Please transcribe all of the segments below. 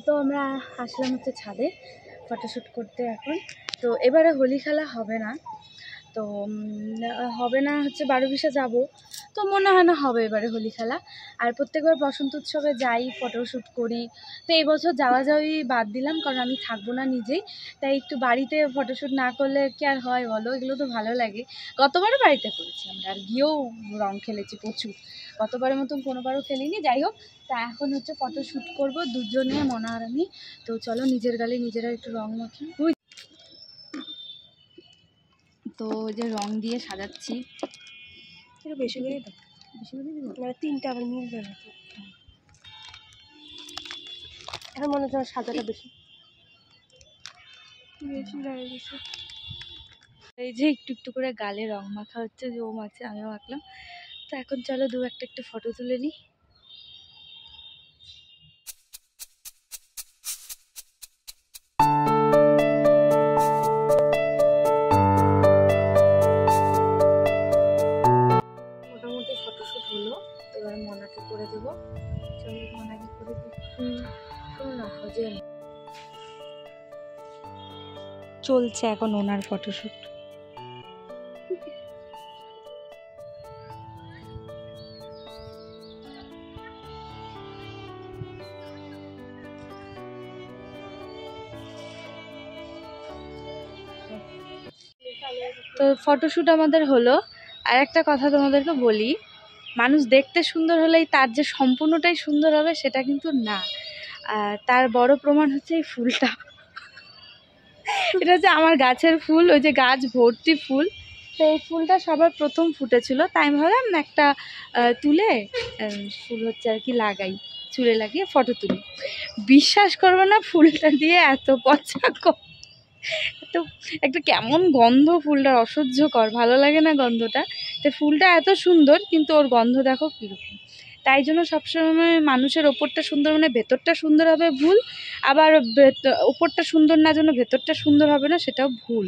তো আমরা আসলাম হচ্ছে ছাদে ফটোশ্যুট করতে এখন। তো এবারে হোলি খেলা হবে না, তো হবে না হচ্ছে 12-20 যাব, তো মনে হয় না হবে এবারে হোলি খেলা। আর প্রত্যেকবার বসন্ত উৎসবে যাই, ফটোশ্যুট করি, তো এই বছর যাওয়া যাওয়াই বাদ দিলাম, কারণ আমি থাকবো না নিজেই, তাই একটু বাড়িতে ফটোশ্যুট না করলে কি আর হয় বলো, এগুলো তো ভালো লাগে। গতবারও বাড়িতে করেছি আমরা, আর গিয়েও রং খেলেছি প্রচুর, গতবারের মতন কোনোবারও খেলিনি। যাই হোক, তা এখন হচ্ছে ফটোশ্যুট করবো দুজনে, মনা আর আমি। তো চলো নিজের গালে নিজেরা একটু রং মাখি। তো যে রং দিয়ে সাজাচ্ছি, একটু বেশি করে দাও, বেশি করে দিব, মানে 3টা আবার মিলবে না তো। এখন মনে হচ্ছে সাজাটা বেশি বেশি লাগে গেছে। এই যে একটু একটু করে গালে রং মাখা হচ্ছে, যে ও মাখছে আমিও মাখলাম। তো এখন চলো একটা ফটো তুলে নিই। মোটামুটি ফটোশ্যুট হলো, এবার মনাকে করে দেবো। চলো মনাকে করে দিই। শোনো না, চলছে এখন ওনার ফটোশ্যুট। তো ফটোশ্যুট আমাদের হলো। আর একটা কথা তোমাদেরকে বলি, মানুষ দেখতে সুন্দর হলেই তার যে সম্পূর্ণটাই সুন্দর হবে সেটা কিন্তু না। তার বড় প্রমাণ হচ্ছে এই ফুলটা। এটা হচ্ছে আমার গাছের ফুল, ওই যে গাছ ভর্তি ফুল। তো এই ফুলটা সবার প্রথম ফুটেছিল, তাই আমি ভাবলাম একটা তুলে ফুল হচ্ছে আর কি লাগাই, চুলে লাগিয়ে ফটো তুলি। বিশ্বাস করবো না, ফুলটা দিয়ে এত পচা, তো একটা কেমন গন্ধ, ফুলটার অসহ্যকর, ভালো লাগে না গন্ধটা। তো ফুলটা এত সুন্দর, কিন্তু ওর গন্ধ দেখো কীরকম। তাই জন্য সবসময় মানুষের ওপরটা সুন্দর মানে ভেতরটা সুন্দর হবে ভুল, আবার ওপরটা সুন্দর না জন্য ভেতরটা সুন্দর হবে না, সেটাও ভুল।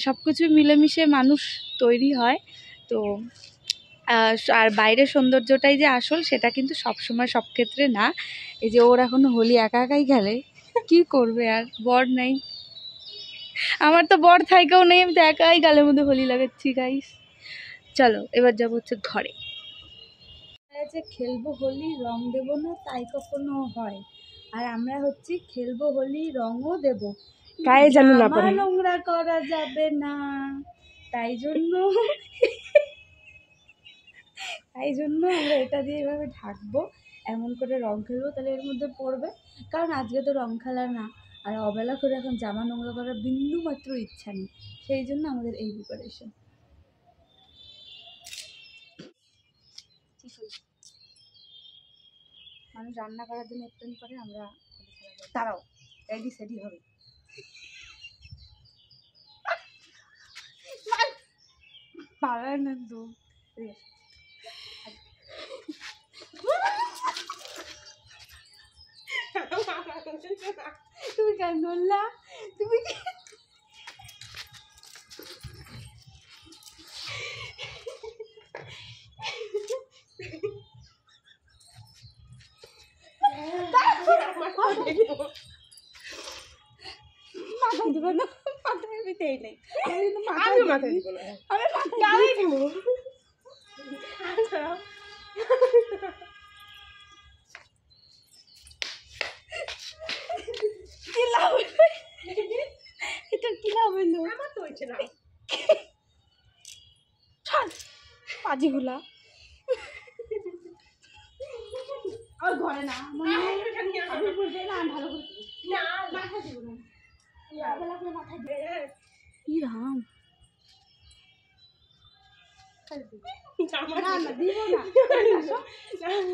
সব কিছু মিলেমিশে মানুষ তৈরি হয়। তো আর বাইরের সৌন্দর্যটাই যে আসল, সেটা কিন্তু সবসময় সব ক্ষেত্রে না। এই যে ওর এখনো হোলি একা একাই খেলে, কি করবে, আর বর নাই। আমার তো বর থাইকেও নেই, আমি তো একাই গালের মধ্যে হোলি লাগাচ্ছি গাইস। চলো এবার যাবো হচ্ছে ঘরে। যে খেলবো হোলি, রং দেবো না তাই কখনো হয়? আর আমরা হচ্ছে খেলবো হোলি, রঙও দেবো, গায়ে যেন না পড়ে, নোংরা করা যাবে না। তাই জন্য আমরা এটা দিয়ে এভাবে ঢাকবো, এমন করে রং খেলবো, তাহলে এর মধ্যে পড়বে। কারণ আজকে তো রং খেলা না, আর অবেলা করে এখন জামা নোংরা করার বিন্দু মাত্র ইচ্ছা নেই, সেই জন্য আমাদের এই প্রিপারেশন। মানুষ রান্না করার জন্য এপ্রিল করে, আমরা তারাও রেডি সেডি হবে। পালায় না তো, তুমি কেন বললা, তুমি মাথায় দিব না, মাথায় আমি দেই নাই, আমি মাথায় দিব না, আমি মাথায় দিব। কি লাভ, এটা কি লাভ হইলো, আমার তো হয়েছে না, পাজিগুলা আর ঘরে না, মানে ভালো করে না মাথায় দিব না, মাথায় দে কি রাম,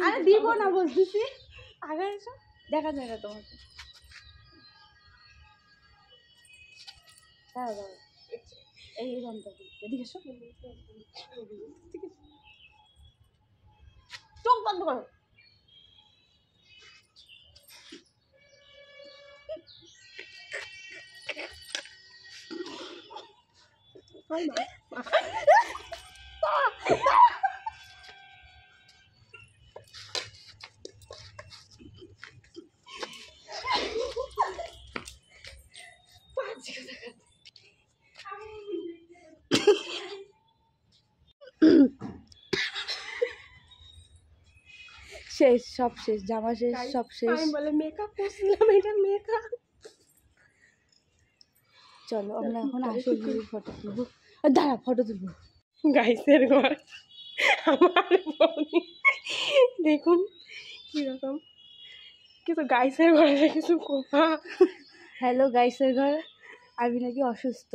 আরে দিব না বলতেছি, আগে এসো, দেখা যায় না তোমাকে। এই রংটা এদিকে এসো, চোখ বন্ধ করো। শেষ, সব শেষ, জামা শেষ, সব শেষ। আমি বলে মেকআপ করছিলাম, এটা মেকআপ। চলো আমরা এখন আসল ফটো তুলবো। দাঁড়া, ফটো তুলবো। গাইসের ঘর আমার বোনই, দেখুন কিরকম কিছু গাইসের ঘরে কিছু কোপা। হ্যালো গাইসের ঘর, আমি নাকি অসুস্থ,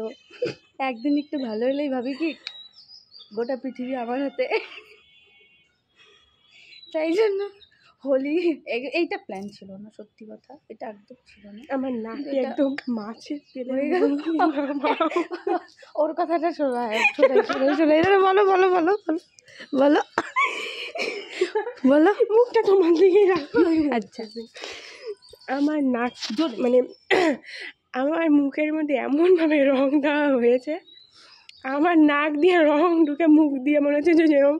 একদিন একটু ভালো হলেই ভাবি কি গোটা পৃথিবী আমার হাতে, তাই জন্য হোলি এইটা প্ল্যান ছিল না, সত্যি কথা এটা একদম ছিল না। আমার নাকে একদম মাছের তেলে হয়ে গেল। ওর কথাটা শোনা, শোনা, এটা বলো বলো বলো বলো বলো বলো। মুখটা তোমার দিকে রাখো। আচ্ছা, আমার নাক মানে আমার মুখের মধ্যে এমনভাবে রং দেওয়া হয়েছে, আমার নাক দিয়ে রং ঢুকে মুখ দিয়ে মনে হচ্ছে যে যেরকম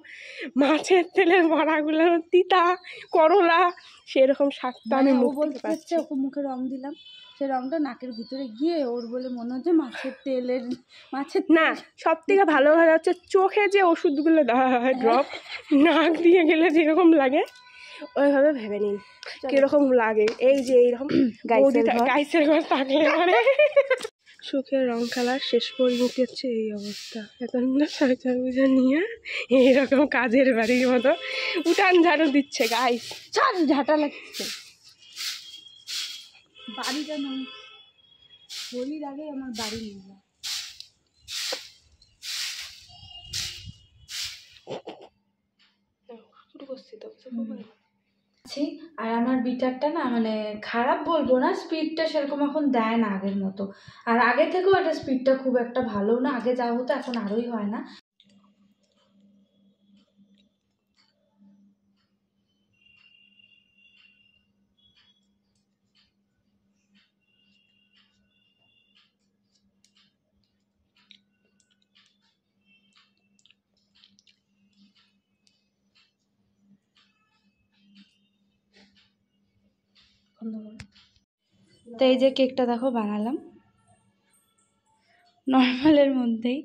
মাছের তেলের বড়াগুলো তিতা করলা সেরকম স্বাদটা আমি মুখ থেকে পাচ্ছি। ওকে মুখে রং দিলাম, সে রংটা নাকের ভিতরে গিয়ে ওর বলে মনে হচ্ছে মাছের না, সব থেকে ভালো ভালো হচ্ছে চোখে যে ওষুধগুলো দেওয়া হয় ড্রপ, নাক দিয়ে গেলে যেরকম লাগে ওইভাবে ভেবে নিন কিরকম লাগে। এই যে এইরকম গাইসের ঘর থাকলে পরে চোখের রং খেলার শেষ পরিণতি হচ্ছে এই অবস্থা। এখন সাজা বুঝা নিয়ে এইরকম কাজের বাড়ির মতো উঠান ঝাড়ু দিচ্ছে গাইস। ঝাঁটা লাগছে বাড়িটা নয়, হোলির আগে আমার বাড়ি নিয়ে যায়। আর আমার বিটারটা না মানে খারাপ বলবো না, স্পিডটা সেরকম এখন দেয় না আগের মতো, আর আগে থেকেও এটা স্পিডটা খুব একটা ভালো না, আগে যা হতো এখন আরোই হয় না। তো এই যে কেকটা দেখো বানালাম নর্মালের মধ্যেই,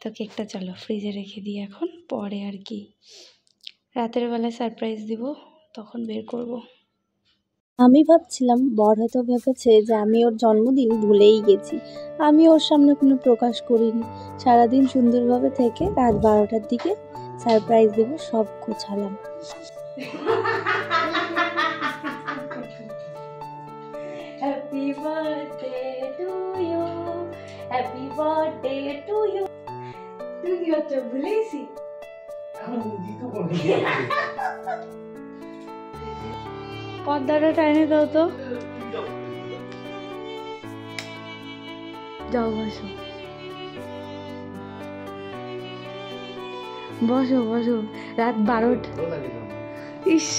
তো কেকটা চলো ফ্রিজে রেখে দিই এখন, পরে আর কি রাতের বেলায় সারপ্রাইজ দিব তখন বের করব। আমি ভাবছিলাম বর হয়তো ভেবেছে যে আমি ওর জন্মদিন ভুলেই গেছি। আমি ওর সামনে কোনো প্রকাশ করিনি, সারাদিন সুন্দরভাবে থেকে রাত 12টার দিকে সারপ্রাইজ দেবো সব গোছালাম। Happy birthday to you, happy birthday to you. তুই কি হচ্ছে ভুলেইছি? পর্দাটা টাইনে দাও তো। যাও বসো বসো বসো, রাত 12টা। ইস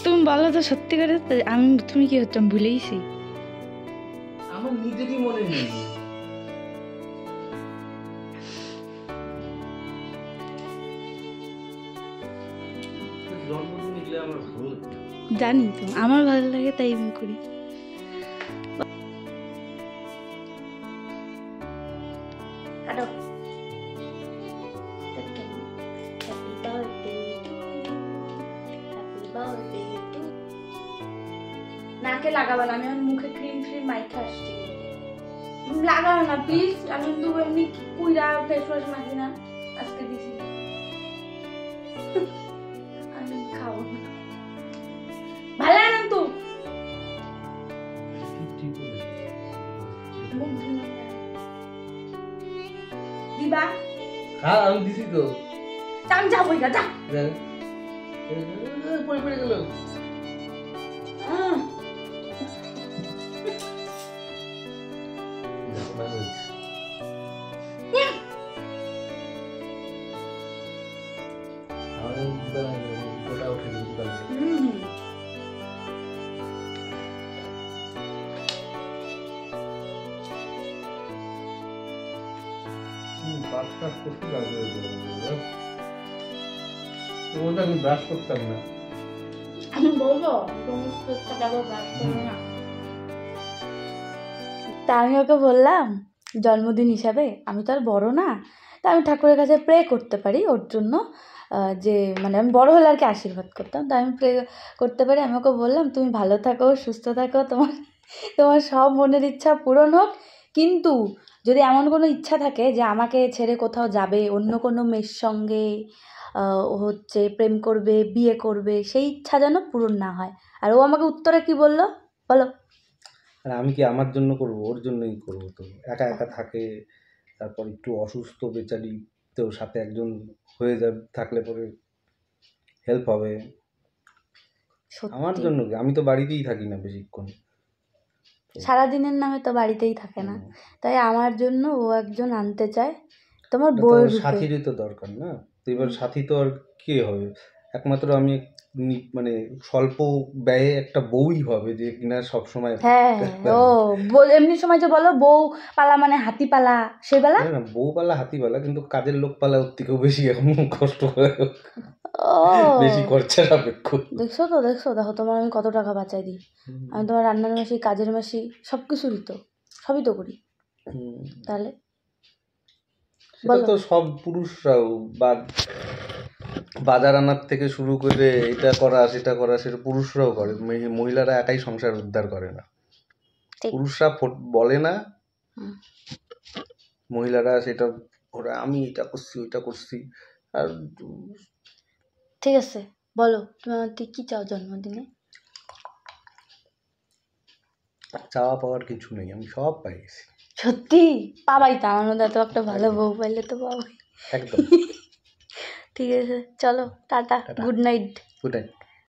তুমি বলো তো সত্যি করে, আমি তুমি কি হচ্ছে ভুলেইছি? আমার নিজেরই মনে নেই। জন্মদিন এগুলো আমার ভালো লাগে। জানি তো আমার ভালো লাগে তাই আমি করি। নাকে লাগাবো না, আমি আমার মুখে ক্রিম ফ্রিম মাইখে আসছি। লাগাও না প্লিজ, আমি কিন্তু এমনি কুইরা ফেস ওয়াশ মাখি না, আজকে দিছি আমি খাবো না, ভালো লাগে না তো মুখ ধুয়ে দিবা। হ্যাঁ আমি দিছি তো। আমি যাবো যা যা। পড়ে পড়ে গেল। গোটা উঠে তোমাদের আমি ব্রাশ করতাম না। আমি বলবো তা আমি ওকে বললাম জন্মদিন হিসাবে, আমি তো আর বড় না, তা আমি ঠাকুরের কাছে প্রে করতে পারি ওর জন্য, যে মানে আমি বড় হলে আর কি আশীর্বাদ করতাম, তা আমি প্রে করতে পারি। আমি ওকে বললাম তুমি ভালো থাকো, সুস্থ থাকো, তোমার সব মনের ইচ্ছা পূরণ হোক, কিন্তু যদি এমন কোনো ইচ্ছা থাকে যে আমাকে ছেড়ে কোথাও যাবে, অন্য কোনো মেয়ের সঙ্গে ও হচ্ছে প্রেম করবে, বিয়ে করবে, সেই ইচ্ছা যেন পূরণ না হয়। আর ও আমাকে উত্তরে কি বললো বলো? আর আমি কি আমার জন্য করব, ওর জন্যই করব। তো একা একা থাকে, তারপর একটু অসুস্থ বেচারি, তো সাথে একজন হয়ে যাবে, থাকলে পরে হেল্প হবে। আমার সত্যি জন্য কি, আমি তো বাড়িতেই থাকি না বেশিক্ষণ। সারাদিনের নামে তো বাড়িতেই থাকে না, তাই আমার জন্য ও একজন আনতে চায় তোমার এটা তো বউয়ের আমার রূপে। সাথীরই তো দরকার না। তো এবার সাথী তো আর কে হবে, একমাত্র আমি মানে স্বল্প ব্যয়ে একটা বউই হবে, যে কিনা সবসময় হ্যাঁ ও এমনি সময় যে বলো বউ পালা মানে হাতি পালা, সেই বেলা না না, বউ পালা হাতি পালা, কিন্তু কাজের লোক পালা ওর থেকেও বেশি এখন কষ্ট করে, ও বেশি খরচা সাপেক্ষ। দেখছো দেখো তোমার আমি কত টাকা বাঁচাই দিই। আমি তোমার রান্নার মাসি, কাজের মাসি, সব কিছুরই তো, সবই তো করি। তাহলে সেটা তো সব পুরুষরাও, বা বাজার আনার থেকে শুরু করে এটা করা সেটা করা, সেটা পুরুষরাও করে। মহিলারা একাই সংসার উদ্ধার করে না, ঠিক। পুরুষরা বলে না, হুম। মহিলারা সেটা ওরা আমি এটা করছি ওইটা করছি। আর ঠিক আছে, বলো তুমি আমার থেকে কি চাও জন্মদিনে? চাওয়া পাওয়ার কিছু নেই, আমি সব পাই গেছি সত্যি পাবাই তো, আমার মধ্যে এত একটা ভালো বউ পাইলে তো পাবাই। একদম। ঠিক আছে, চলো tata, tata. Good night. Good night.